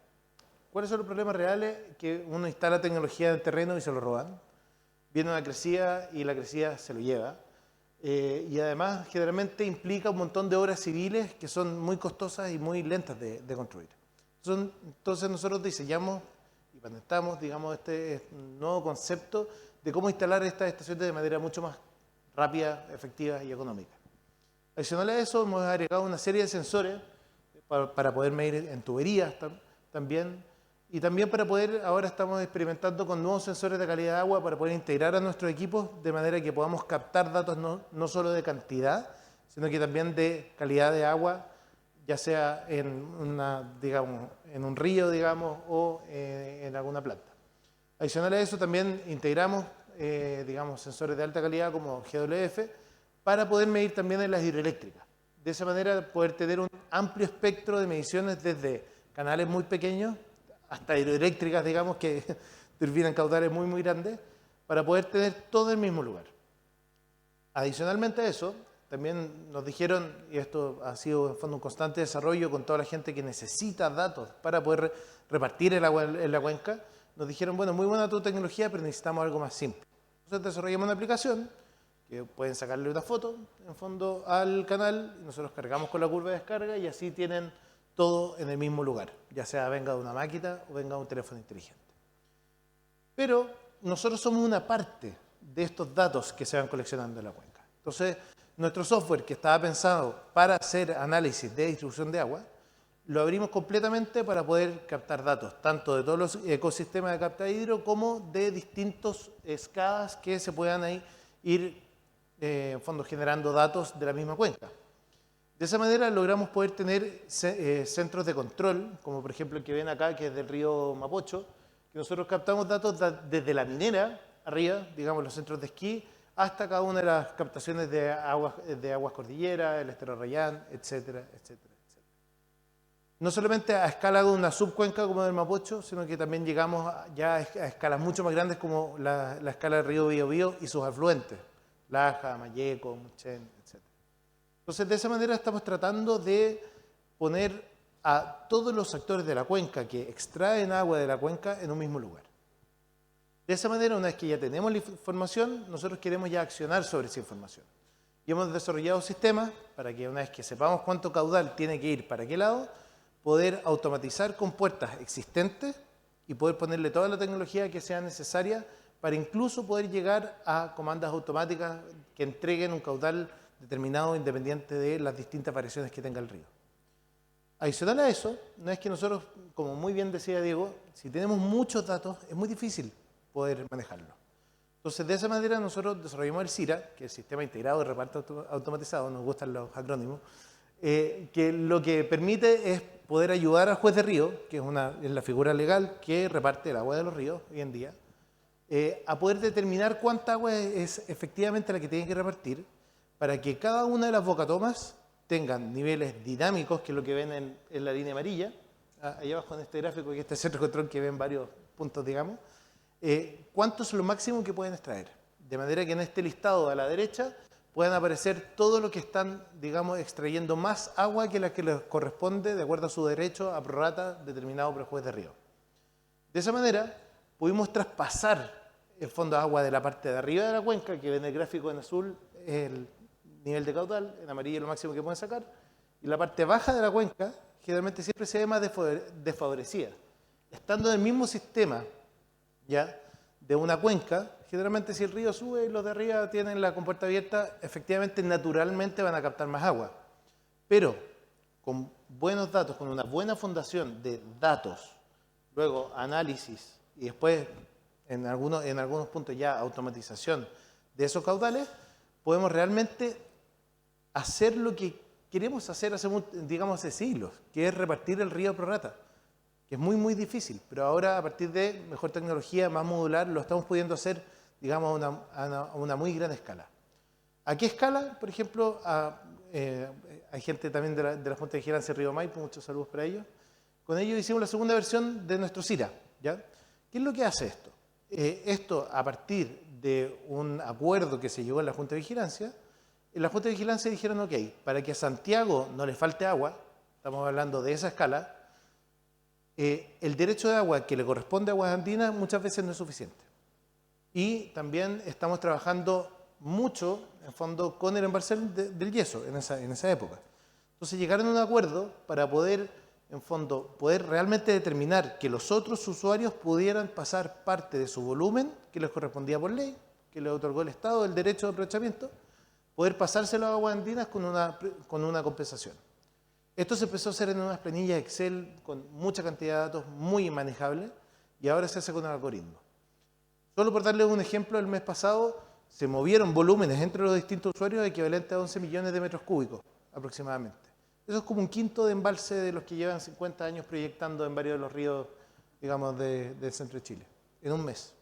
Speaker 6: ¿Cuáles son los problemas reales? Que uno instala tecnología en el terreno y se lo roban. Viene una crecida y la crecida se lo lleva. Y además generalmente implica un montón de obras civiles que son muy costosas y muy lentas de construir. Entonces nosotros diseñamos y patentamos, digamos, este nuevo concepto de cómo instalar estas estaciones de manera mucho más rápida, efectiva y económica. Adicional a eso, hemos agregado una serie de sensores para poder medir en tuberías también, y también para poder, ahora estamos experimentando con nuevos sensores de calidad de agua para poder integrar a nuestros equipos de manera que podamos captar datos no solo de cantidad, sino que también de calidad de agua, ya sea digamos, en un río, digamos, o en alguna planta. Adicional a eso, también integramos, digamos, sensores de alta calidad como GWF para poder medir también en las hidroeléctricas. De esa manera, poder tener un amplio espectro de mediciones desde canales muy pequeños hasta hidroeléctricas, digamos, que turbinan caudales muy, muy grandes, para poder tener todo en el mismo lugar. Adicionalmente a eso, también nos dijeron, y esto ha sido en fondo un constante desarrollo con toda la gente que necesita datos para poder repartir el agua en la cuenca, nos dijeron, bueno, muy buena tu tecnología, pero necesitamos algo más simple. Entonces desarrollamos una aplicación que pueden sacarle una foto, en fondo, al canal, y nosotros cargamos con la curva de descarga y así tienen todo en el mismo lugar, ya sea venga de una máquina o venga de un teléfono inteligente. Pero nosotros somos una parte de estos datos que se van coleccionando en la cuenca. Entonces, nuestro software, que estaba pensado para hacer análisis de distribución de agua, lo abrimos completamente para poder captar datos, tanto de todos los ecosistemas de Captahidro como de distintos escadas que se puedan ir, en fondo, generando datos de la misma cuenca. De esa manera logramos poder tener centros de control, como por ejemplo el que ven acá, que es del río Mapocho, que nosotros captamos datos desde la minera, arriba, digamos los centros de esquí, hasta cada una de las captaciones de aguas cordillera, el estero Rayán, etcétera, etcétera, etcétera. No solamente a escala de una subcuenca como del Mapocho, sino que también llegamos ya a escalas mucho más grandes como la escala del río Biobío y sus afluentes, Laja, Mayeco, Muchén, etcétera. Entonces, de esa manera estamos tratando de poner a todos los actores de la cuenca que extraen agua de la cuenca en un mismo lugar. De esa manera, una vez que ya tenemos la información, nosotros queremos ya accionar sobre esa información. Y hemos desarrollado sistemas para que una vez que sepamos cuánto caudal tiene que ir para qué lado, poder automatizar con puertas existentes y poder ponerle toda la tecnología que sea necesaria para incluso poder llegar a comandas automáticas que entreguen un caudal determinado independiente de las distintas variaciones que tenga el río. Adicional a eso, no es que nosotros, como muy bien decía Diego, si tenemos muchos datos es muy difícil poder manejarlo. Entonces, de esa manera nosotros desarrollamos el CIRA, que es el Sistema Integrado de Reparto Automatizado, nos gustan los acrónimos, que lo que permite es poder ayudar al juez de río, que es la figura legal que reparte el agua de los ríos hoy en día, a poder determinar cuánta agua es efectivamente la que tiene que repartir para que cada una de las bocatomas tengan niveles dinámicos, que es lo que ven en la línea amarilla, ahí abajo en este gráfico y este centro de control que ven varios puntos, digamos, cuánto es lo máximo que pueden extraer. De manera que en este listado a la derecha puedan aparecer todo lo que están, digamos, extrayendo más agua que la que les corresponde de acuerdo a su derecho a prorrata determinado por el juez de río. De esa manera pudimos traspasar el fondo de agua de la parte de arriba de la cuenca, que ven el gráfico en azul, es el nivel de caudal, en amarillo lo máximo que pueden sacar, y la parte baja de la cuenca generalmente siempre se ve más desfavorecida. Estando en el mismo sistema ya de una cuenca, generalmente si el río sube y los de arriba tienen la compuerta abierta, efectivamente, naturalmente van a captar más agua. Pero con buenos datos, con una buena fundación de datos, luego análisis y después en algunos puntos ya automatización de esos caudales, podemos realmente hacer lo que queremos hacer digamos, hace siglos, que es repartir el río prorrata, que es muy, muy difícil, pero ahora a partir de mejor tecnología, más modular, lo estamos pudiendo hacer, digamos, a una muy gran escala. ¿A qué escala? Por ejemplo, hay gente también de la Junta de Vigilancia de Río Maipo, muchos saludos para ellos. Con ellos hicimos la segunda versión de nuestro CIRA, ¿ya? ¿Qué es lo que hace esto? Esto, a partir de un acuerdo que se llegó en la Junta de Vigilancia, en la Junta de Vigilancia dijeron, ok, para que a Santiago no le falte agua, estamos hablando de esa escala, el derecho de agua que le corresponde a Aguas Andinas muchas veces no es suficiente. Y también estamos trabajando mucho, en fondo, con el embalse del yeso en esa época. Entonces llegaron a un acuerdo para poder, en fondo, poder realmente determinar que los otros usuarios pudieran pasar parte de su volumen que les correspondía por ley, que le otorgó el Estado el derecho de aprovechamiento, poder pasárselo a Aguas Andinas con una compensación. Esto se empezó a hacer en unas planillas Excel con mucha cantidad de datos muy manejables y ahora se hace con un algoritmo. Solo por darles un ejemplo, el mes pasado se movieron volúmenes entre los distintos usuarios equivalentes a 11 millones de metros cúbicos aproximadamente. Eso es como un quinto de embalse de los que llevan 50 años proyectando en varios de los ríos, digamos, del centro de Chile, en un mes.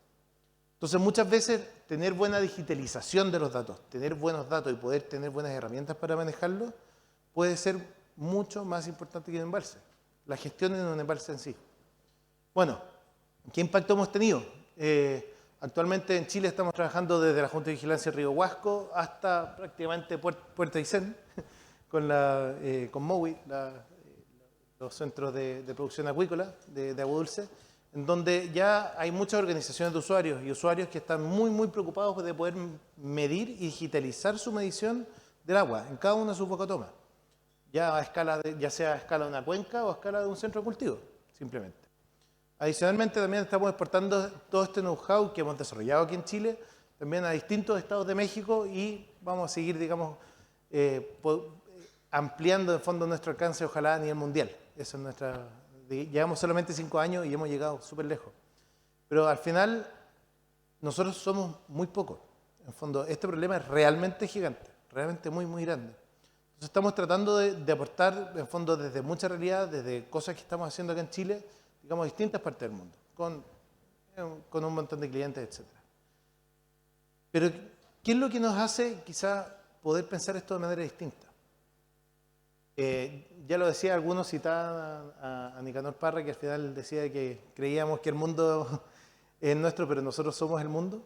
Speaker 6: Entonces, muchas veces, tener buena digitalización de los datos, tener buenos datos y poder tener buenas herramientas para manejarlos, puede ser mucho más importante que un embalse. La gestión en un embalse en sí. Bueno, ¿qué impacto hemos tenido? Actualmente en Chile estamos trabajando desde la Junta de Vigilancia Río Huasco hasta prácticamente Puerto Aysén, con MOWI, los centros de producción acuícola de agua dulce, en donde ya hay muchas organizaciones de usuarios y usuarios que están muy, muy preocupados de poder medir y digitalizar su medición del agua en cada una de sus bocatomas, ya sea a escala de una cuenca o a escala de un centro de cultivo, simplemente. Adicionalmente, también estamos exportando todo este know-how que hemos desarrollado aquí en Chile, también a distintos estados de México y vamos a seguir, digamos, ampliando de fondo nuestro alcance, ojalá a nivel mundial. Esa es nuestra... Llevamos solamente 5 años y hemos llegado súper lejos. Pero al final, nosotros somos muy pocos. En fondo, este problema es realmente gigante, realmente muy, muy grande. Entonces estamos tratando de aportar, en fondo, desde mucha realidad, desde cosas que estamos haciendo acá en Chile, digamos, a distintas partes del mundo, con un montón de clientes, etc. Pero, ¿qué es lo que nos hace quizá poder pensar esto de manera distinta? Ya lo decía, algunos citaban a Nicanor Parra, que al final decía que creíamos que el mundo es nuestro, pero nosotros somos el mundo.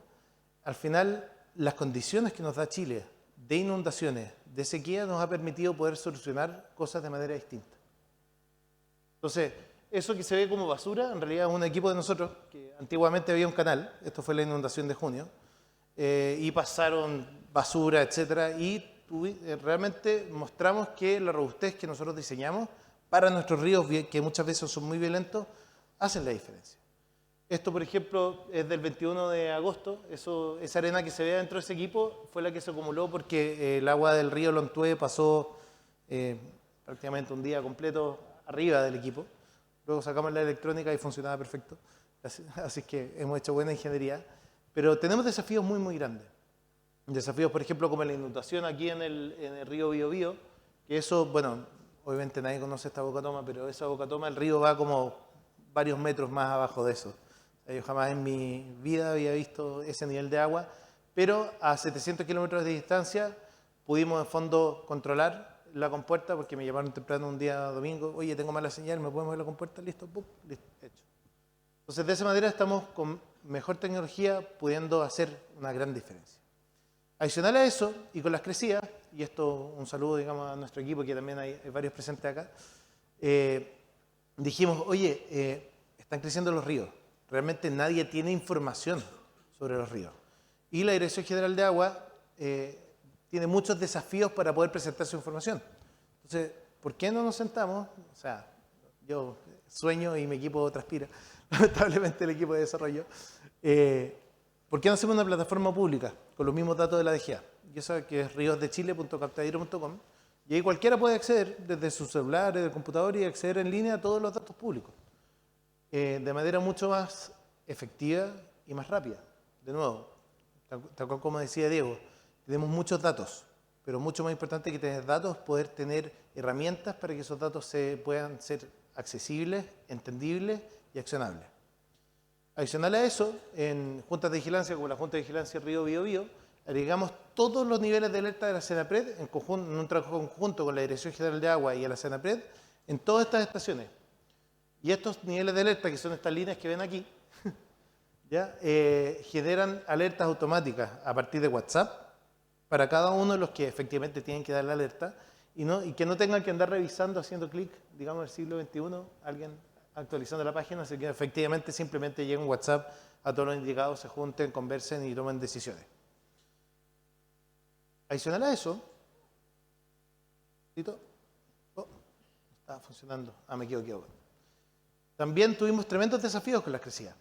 Speaker 6: Al final, las condiciones que nos da Chile de inundaciones, de sequía, nos ha permitido poder solucionar cosas de manera distinta. Entonces, eso que se ve como basura, en realidad es un equipo de nosotros, que antiguamente había un canal, esto fue la inundación de junio, y pasaron basura, etcétera, y realmente mostramos que la robustez que nosotros diseñamos para nuestros ríos, que muchas veces son muy violentos, hacen la diferencia. Esto, por ejemplo, es del 21 de agosto. Esa arena que se ve dentro de ese equipo fue la que se acumuló porque el agua del río Lontué pasó prácticamente un día completo arriba del equipo. Luego sacamos la electrónica y funcionaba perfecto. Así que hemos hecho buena ingeniería. Pero tenemos desafíos muy, muy grandes. Desafíos, por ejemplo, como la inundación aquí en el río Biobío, que eso, bueno, obviamente nadie conoce esta boca toma, pero esa boca toma, el río va como varios metros más abajo de eso. O sea, yo jamás en mi vida había visto ese nivel de agua, pero a 700 kilómetros de distancia pudimos en fondo controlar la compuerta, porque me llamaron temprano un día domingo, oye, tengo mala señal, ¿me puedes mover la compuerta? Listo, ¡pum! Listo, hecho. Entonces, de esa manera estamos con mejor tecnología pudiendo hacer una gran diferencia. Adicional a eso, y con las crecidas, y esto un saludo, digamos, a nuestro equipo, que también hay varios presentes acá, dijimos, oye, están creciendo los ríos. Realmente nadie tiene información sobre los ríos. Y la Dirección General de Agua tiene muchos desafíos para poder presentar su información. Entonces, ¿por qué no nos sentamos? O sea, yo sueño y mi equipo transpira, lamentablemente el equipo de desarrollo. ¿Por qué no hacemos una plataforma pública con los mismos datos de la DGA? Y esa que es riosdechile.captadero.com. Y ahí cualquiera puede acceder desde su celular, desde el computador y acceder en línea a todos los datos públicos. De manera mucho más efectiva y más rápida. De nuevo, tal cual como decía Diego, tenemos muchos datos, pero mucho más importante que tener datos, poder tener herramientas para que esos datos puedan ser accesibles, entendibles y accionables. Adicional a eso, en juntas de vigilancia, como la Junta de Vigilancia Río Biobío, agregamos todos los niveles de alerta de la Senapred en un trabajo conjunto con la Dirección General de Agua y a la Senapred en todas estas estaciones. Y estos niveles de alerta, que son estas líneas que ven aquí, ¿ya? Generan alertas automáticas a partir de WhatsApp para cada uno de los que efectivamente tienen que dar la alerta y que no tengan que andar revisando, haciendo clic, digamos, del siglo XXI, alguien actualizando la página, así que efectivamente simplemente llega un WhatsApp a todos los indicados, se junten, conversen y tomen decisiones. Adicional a eso, no estaba funcionando, me equivoqué. También tuvimos tremendos desafíos con las crecidas.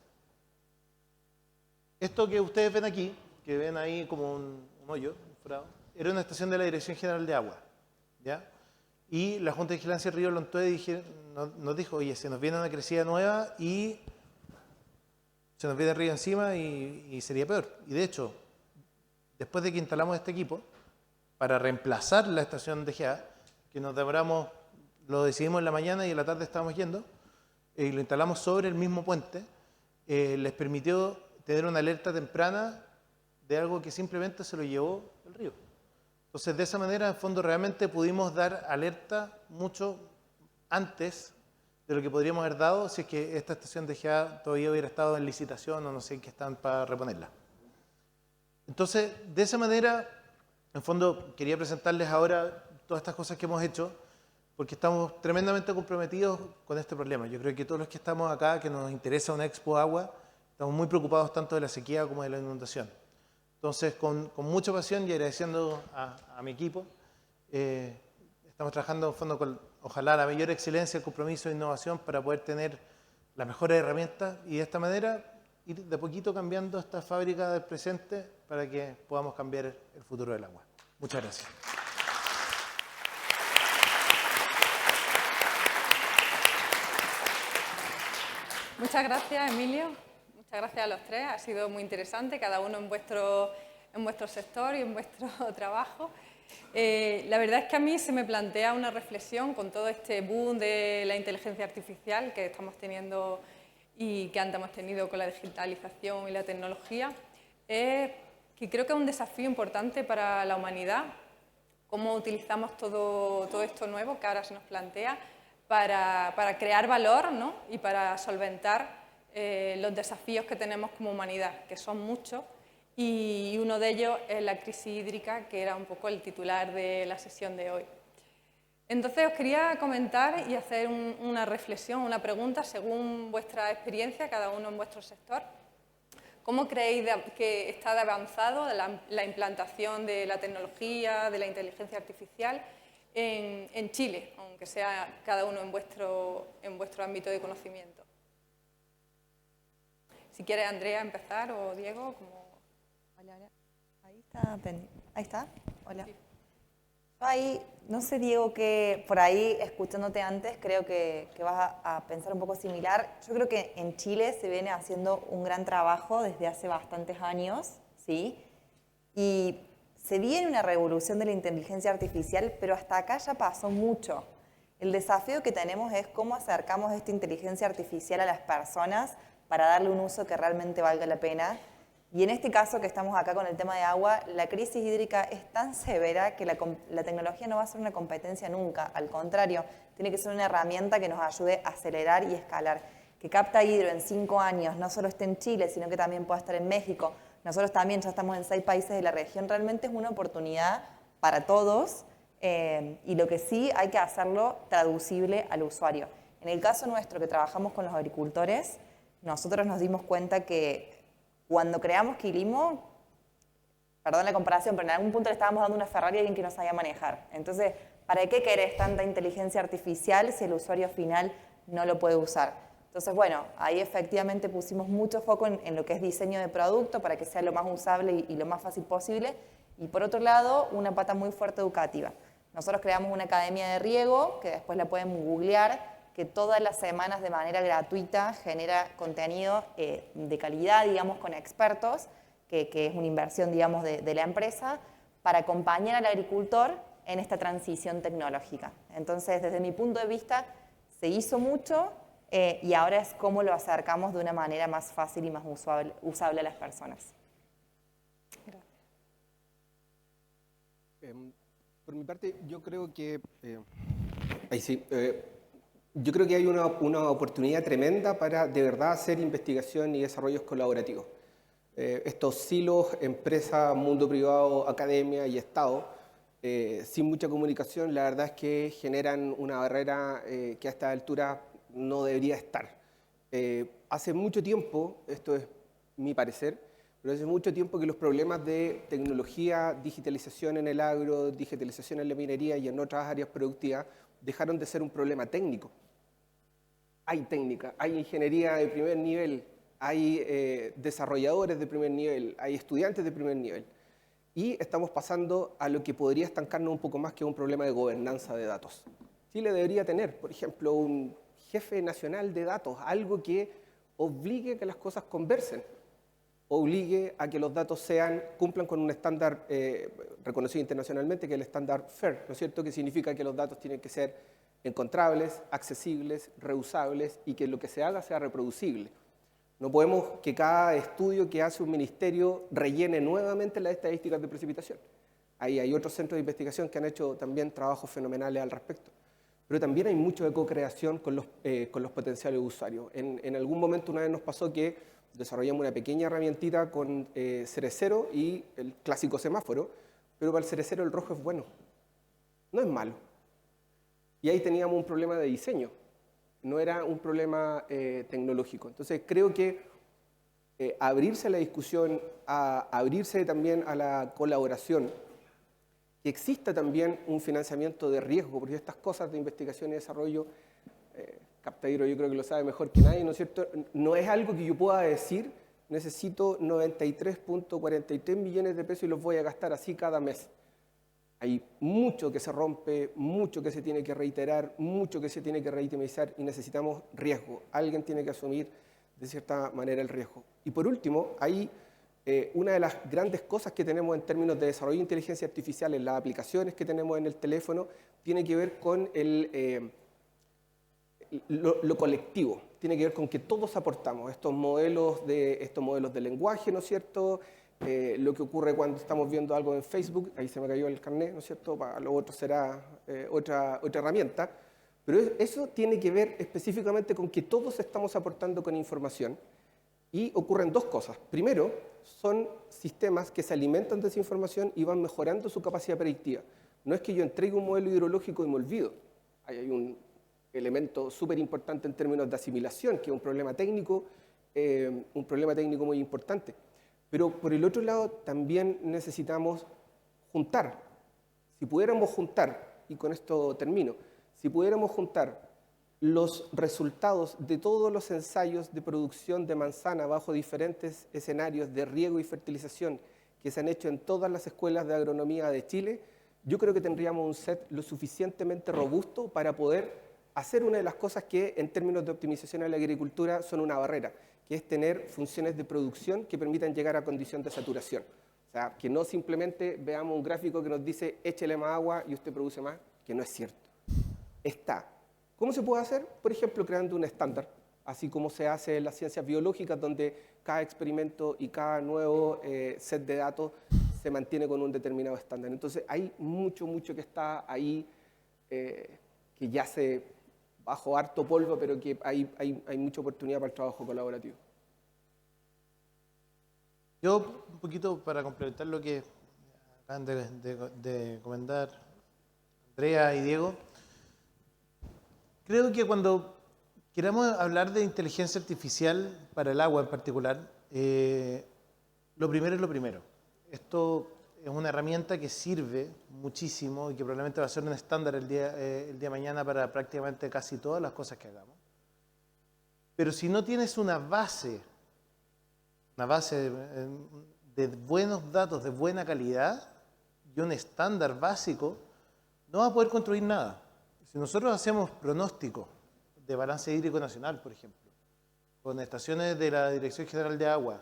Speaker 6: Esto que ustedes ven aquí, que ven ahí como un hoyo, un frado, era una estación de la Dirección General de Agua, ¿ya? Y la Junta de Vigilancia Río Lontué nos dijo, oye, se nos viene una crecida nueva y se nos viene el río encima y sería peor. Y de hecho, después de que instalamos este equipo, para reemplazar la estación DGA, que nos demoramos, lo decidimos en la mañana y en la tarde estábamos yendo, y lo instalamos sobre el mismo puente, les permitió tener una alerta temprana de algo que simplemente se lo llevó el río. Entonces, de esa manera, en fondo, realmente pudimos dar alerta mucho antes de lo que podríamos haber dado si es que esta estación de GA todavía hubiera estado en licitación o no sé en qué están para reponerla. Entonces, de esa manera, en fondo, quería presentarles ahora todas estas cosas que hemos hecho porque estamos tremendamente comprometidos con este problema. Yo creo que todos los que estamos acá, que nos interesa una Expo Agua, estamos muy preocupados tanto de la sequía como de la inundación. Entonces, con mucha pasión y agradeciendo a mi equipo, estamos trabajando en fondo con, ojalá, la mayor excelencia, compromiso e innovación para poder tener las mejores herramientas y de esta manera ir de poquito cambiando esta fábrica del presente para que podamos cambiar el futuro del agua. Muchas gracias.
Speaker 2: Muchas gracias, Emilio. Muchas gracias a los tres. Ha sido muy interesante, cada uno en vuestro sector y en vuestro trabajo. La verdad es que a mí se me plantea una reflexión con todo este boom de la inteligencia artificial que estamos teniendo y que antes hemos tenido con la digitalización y la tecnología, que creo que es un desafío importante para la humanidad, cómo utilizamos todo esto nuevo que ahora se nos plantea para crear valor, ¿no? Y para solventar los desafíos que tenemos como humanidad, que son muchos, y uno de ellos es la crisis hídrica, que era un poco el titular de la sesión de hoy. Entonces os quería comentar y hacer una reflexión, una pregunta, según vuestra experiencia, cada uno en vuestro sector. ¿Cómo creéis que está de avanzado la implantación de la tecnología, de la inteligencia artificial en Chile, aunque sea cada uno en vuestro ámbito de conocimiento? Si quieres, Andrea, empezar, o Diego, como...
Speaker 3: Hola, hola. Ahí está. Hola. Sí. Yo ahí, no sé, Diego, que por ahí, escuchándote antes, creo que vas a pensar un poco similar. Yo creo que en Chile se viene haciendo un gran trabajo desde hace bastantes años, ¿sí? Y se viene una revolución de la inteligencia artificial, pero hasta acá ya pasó mucho. El desafío que tenemos es cómo acercamos esta inteligencia artificial a las personas para darle un uso que realmente valga la pena. Y en este caso que estamos acá con el tema de agua, la crisis hídrica es tan severa que la tecnología no va a ser una competencia nunca. Al contrario, tiene que ser una herramienta que nos ayude a acelerar y escalar. Que Capta Hidro en 5 años no solo esté en Chile, sino que también pueda estar en México. Nosotros también ya estamos en 6 países de la región. Realmente es una oportunidad para todos. Y lo que sí hay que hacerlo traducible al usuario. En el caso nuestro, que trabajamos con los agricultores, nosotros nos dimos cuenta que cuando creamos Quilimo, perdón la comparación, pero en algún punto le estábamos dando una Ferrari a alguien que no sabía manejar. Entonces, ¿para qué querés tanta inteligencia artificial si el usuario final no lo puede usar? Entonces, bueno, ahí efectivamente pusimos mucho foco en lo que es diseño de producto para que sea lo más usable y lo más fácil posible. Y por otro lado, una pata muy fuerte educativa. Nosotros creamos una academia de riego, que después la pueden googlear, que todas las semanas de manera gratuita genera contenido de calidad, digamos, con expertos, que es una inversión, digamos, de la empresa, para acompañar al agricultor en esta transición tecnológica. Entonces, desde mi punto de vista, se hizo mucho y ahora es cómo lo acercamos de una manera más fácil y más usable a las personas.
Speaker 2: Gracias.
Speaker 5: Por mi parte, yo creo que yo creo que hay una oportunidad tremenda para de verdad hacer investigación y desarrollos colaborativos. Estos silos, empresa, mundo privado, academia y Estado, sin mucha comunicación, la verdad es que generan una barrera que a esta altura no debería estar. Hace mucho tiempo, esto es mi parecer, pero hace mucho tiempo que los problemas de tecnología, digitalización en el agro, digitalización en la minería y en otras áreas productivas dejaron de ser un problema técnico. Hay técnica, hay ingeniería de primer nivel, hay desarrolladores de primer nivel, hay estudiantes de primer nivel. Y estamos pasando a lo que podría estancarnos un poco más, que un problema de gobernanza de datos. Chile debería tener, por ejemplo, un jefe nacional de datos, algo que obligue a que las cosas conversen, obligue a que los datos cumplan con un estándar reconocido internacionalmente, que es el estándar FAIR, ¿no es cierto? Que significa que los datos tienen que ser encontrables, accesibles, reusables y que lo que se haga sea reproducible. No podemos que cada estudio que hace un ministerio rellene nuevamente las estadísticas de precipitación. Ahí hay otros centros de investigación que han hecho también trabajos fenomenales al respecto. Pero también hay mucho de co-creación con los potenciales usuarios. En algún momento una vez nos pasó que desarrollamos una pequeña herramientita con cerecero y el clásico semáforo, pero para el cerecero el rojo es bueno, no es malo. Y ahí teníamos un problema de diseño, no era un problema tecnológico. Entonces creo que abrirse a la discusión, abrirse también a la colaboración, que exista también un financiamiento de riesgo, porque estas cosas de investigación y desarrollo, Capta Hidro yo creo que lo sabe mejor que nadie, ¿no es cierto? No es algo que yo pueda decir, necesito 93.43 millones de pesos y los voy a gastar así cada mes. Hay mucho que se rompe, mucho que se tiene que reiterar, mucho que se tiene que reitemizar y necesitamos riesgo. Alguien tiene que asumir de cierta manera el riesgo. Y por último, hay una de las grandes cosas que tenemos en términos de desarrollo de inteligencia artificial en las aplicaciones que tenemos en el teléfono, tiene que ver con lo colectivo, tiene que ver con que todos aportamos estos modelos de lenguaje, ¿no es cierto? Lo que ocurre cuando estamos viendo algo en Facebook, ahí se me cayó el carnet, ¿no es cierto? Para lo otro será otra herramienta, pero eso tiene que ver específicamente con que todos estamos aportando con información y ocurren dos cosas. Primero, son sistemas que se alimentan de esa información y van mejorando su capacidad predictiva. No es que yo entregue un modelo hidrológico y me olvido. Ahí hay un elemento súper importante en términos de asimilación, que es un problema técnico muy importante. Pero por el otro lado también necesitamos juntar. Si pudiéramos juntar, y con esto termino, si pudiéramos juntar los resultados de todos los ensayos de producción de manzana bajo diferentes escenarios de riego y fertilización que se han hecho en todas las escuelas de agronomía de Chile, yo creo que tendríamos un set lo suficientemente robusto para poder hacer una de las cosas que en términos de optimización de la agricultura son una barrera, que es tener funciones de producción que permitan llegar a condición de saturación. O sea, que no simplemente veamos un gráfico que nos dice échele más agua y usted produce más, que no es cierto. Está. ¿Cómo se puede hacer? Por ejemplo, creando un estándar, así como se hace en las ciencias biológicas, donde cada experimento y cada nuevo set de datos se mantiene con un determinado estándar. Entonces, hay mucho que está ahí, que yace bajo harto polvo, pero que hay mucha oportunidad para el trabajo colaborativo.
Speaker 6: Yo, un poquito para complementar lo que acaban de comentar Andrea y Diego, creo que cuando queramos hablar de inteligencia artificial para el agua en particular, lo primero es lo primero. Esto es una herramienta que sirve muchísimo y que probablemente va a ser un estándar el día de mañana para prácticamente casi todas las cosas que hagamos. Pero si no tienes una base de buenos datos de buena calidad y un estándar básico, no vas a poder construir nada. Si nosotros hacemos pronósticos de balance hídrico nacional, por ejemplo, con estaciones de la Dirección General de Agua,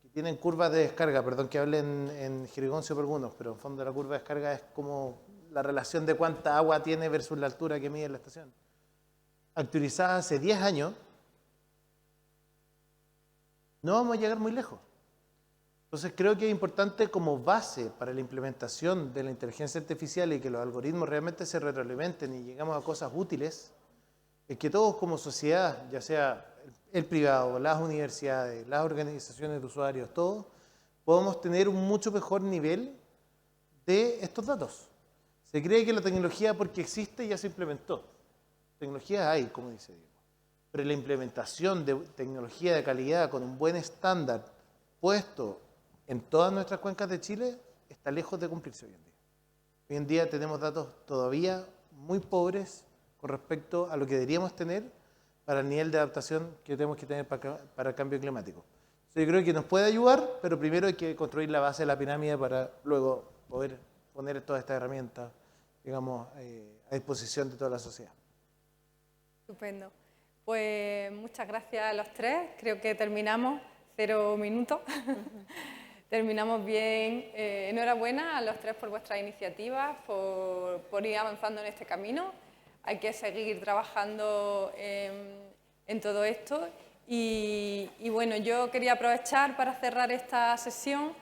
Speaker 6: que tienen curvas de descarga, perdón que hable en jerigoncio por algunos, pero en fondo la curva de descarga es como la relación de cuánta agua tiene versus la altura que mide la estación, actualizadas hace 10 años, no vamos a llegar muy lejos. Entonces creo que es importante como base para la implementación de la inteligencia artificial y que los algoritmos realmente se retroalimenten y llegamos a cosas útiles, es que todos como sociedad, ya sea el privado, las universidades, las organizaciones de usuarios, todos, podamos tener un mucho mejor nivel de estos datos. Se cree que la tecnología, porque existe, ya se implementó. Tecnología hay, como dice Diego. Pero la implementación de tecnología de calidad con un buen estándar puesto en todas nuestras cuencas de Chile está lejos de cumplirse hoy en día. Hoy en día tenemos datos todavía muy pobres con respecto a lo que deberíamos tener para el nivel de adaptación que tenemos que tener para el cambio climático. Entonces yo creo que nos puede ayudar, pero primero hay que construir la base de la pirámide para luego poder poner todas estas herramientas, digamos, a disposición de toda la sociedad.
Speaker 2: Estupendo. Pues muchas gracias a los tres. Creo que terminamos 0 minutos. Terminamos bien. Enhorabuena a los tres por vuestras iniciativas, por ir avanzando en este camino. Hay que seguir trabajando en todo esto. Y bueno, yo quería aprovechar para cerrar esta sesión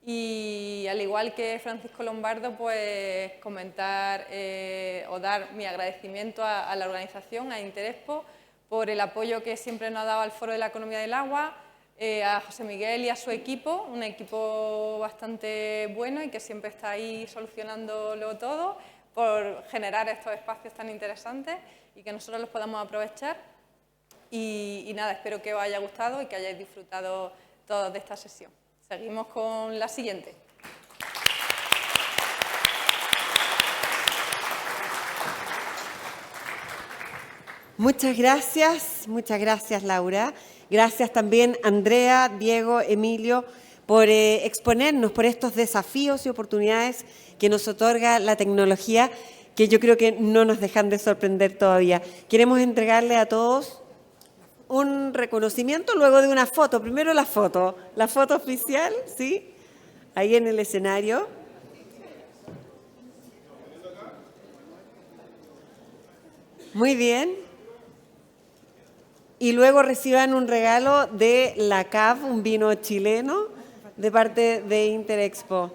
Speaker 2: y, al igual que Francisco Lombardo, pues comentar o dar mi agradecimiento a la organización, a Interexpo, por el apoyo que siempre nos ha dado al Foro de la Economía del Agua, a José Miguel y a su equipo, un equipo bastante bueno y que siempre está ahí solucionándolo todo, por generar estos espacios tan interesantes y que nosotros los podamos aprovechar. Y nada, espero que os haya gustado y que hayáis disfrutado todos de esta sesión. Seguimos con la siguiente.
Speaker 1: Muchas gracias Laura. Gracias también Andrea, Diego, Emilio, por exponernos por estos desafíos y oportunidades que nos otorga la tecnología, que yo creo que no nos dejan de sorprender todavía. Queremos entregarle a todos un reconocimiento luego de una foto. Primero la foto oficial, ¿sí? Ahí en el escenario. Muy bien. Y luego reciban un regalo de la CAV, un vino chileno, de parte de Interexpo.